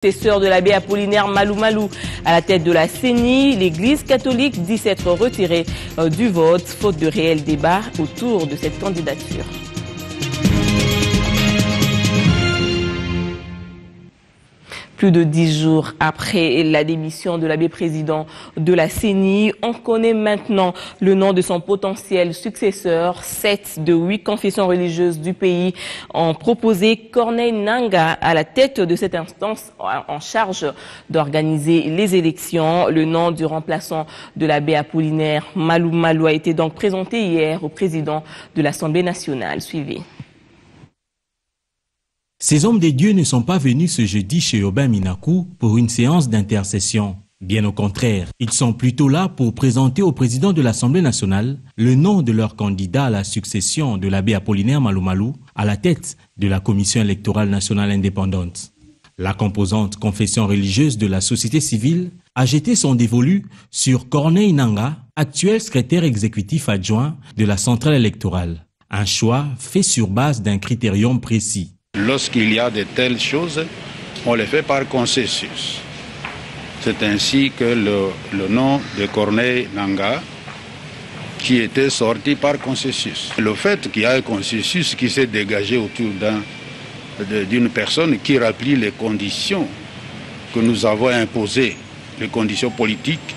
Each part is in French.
Successeur de l'abbé Apollinaire Malou Malou à la tête de la CENI, l'Église catholique dit s'être retirée du vote, faute de réel débat autour de cette candidature. Plus de 10 jours après la démission de l'abbé président de la CENI, on connaît maintenant le nom de son potentiel successeur. 7 de 8 confessions religieuses du pays ont proposé Corneille Nangaa à la tête de cette instance en charge d'organiser les élections. Le nom du remplaçant de l'abbé Apollinaire Malou Malou a été donc présenté hier au président de l'Assemblée nationale. Suivez. Ces hommes des dieux ne sont pas venus ce jeudi chez Aubin Minakou pour une séance d'intercession. Bien au contraire, ils sont plutôt là pour présenter au président de l'Assemblée nationale le nom de leur candidat à la succession de l'abbé Apollinaire Malou Malou à la tête de la Commission électorale nationale indépendante. La composante confession religieuse de la société civile a jeté son dévolu sur Corneille Nangaa, actuel secrétaire exécutif adjoint de la centrale électorale. Un choix fait sur base d'un critérium précis. Lorsqu'il y a de telles choses, on les fait par consensus. C'est ainsi que le nom de Corneille Nangaa, qui était sorti par consensus. Le fait qu'il y a un consensus qui s'est dégagé autour d'une personne qui remplit les conditions que nous avons imposées, les conditions politiques,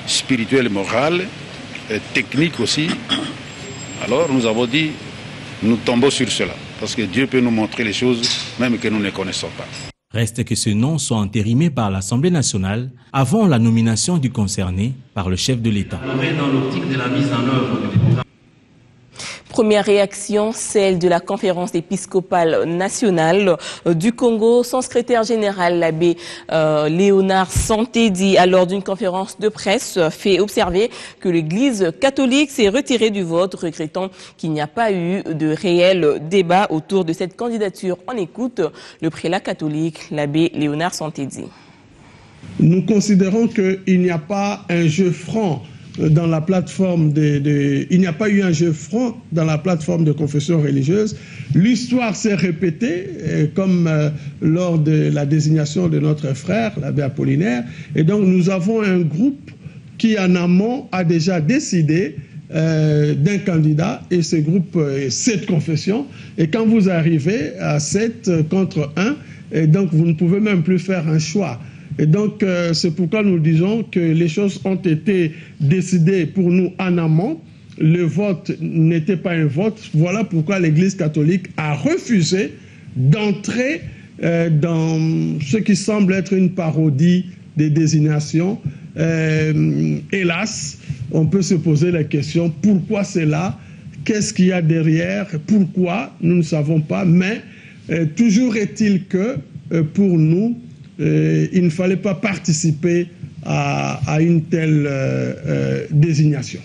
spirituelles, morales, et techniques aussi, alors nous avons dit, nous tombons sur cela. Parce que Dieu peut nous montrer les choses, même que nous ne connaissons pas. Reste que ce nom soit entérimé par l'Assemblée nationale avant la nomination du concerné par le chef de l'État. Dans l'optique de la mise en œuvre du programme. Première réaction, celle de la conférence épiscopale nationale du Congo. Son secrétaire général, l'abbé Léonard Santedi, lors d'une conférence de presse, fait observer que l'Église catholique s'est retirée du vote, regrettant qu'il n'y a pas eu de réel débat autour de cette candidature. On écoute le prélat catholique, l'abbé Léonard Santedi. Nous considérons qu'il n'y a pas un jeu franc dans la plateforme il n'y a pas eu un jeu franc dans la plateforme de confession religieuse. L'histoire s'est répétée, comme lors de la désignation de notre frère, l'abbé Apollinaire. Et donc nous avons un groupe qui en amont a déjà décidé d'un candidat, et ce groupe est 7 confessions. Et quand vous arrivez à 7 contre 1, et donc vous ne pouvez même plus faire un choix. Et donc, c'est pourquoi nous disons que les choses ont été décidées pour nous en amont. Le vote n'était pas un vote. Voilà pourquoi l'Église catholique a refusé d'entrer dans ce qui semble être une parodie des désignations. Hélas, on peut se poser la question, pourquoi c'est là? Qu'est-ce qu'il y a derrière? Pourquoi? Nous ne savons pas. Mais toujours est-il que, pour nous, il ne fallait pas participer à une telle désignation.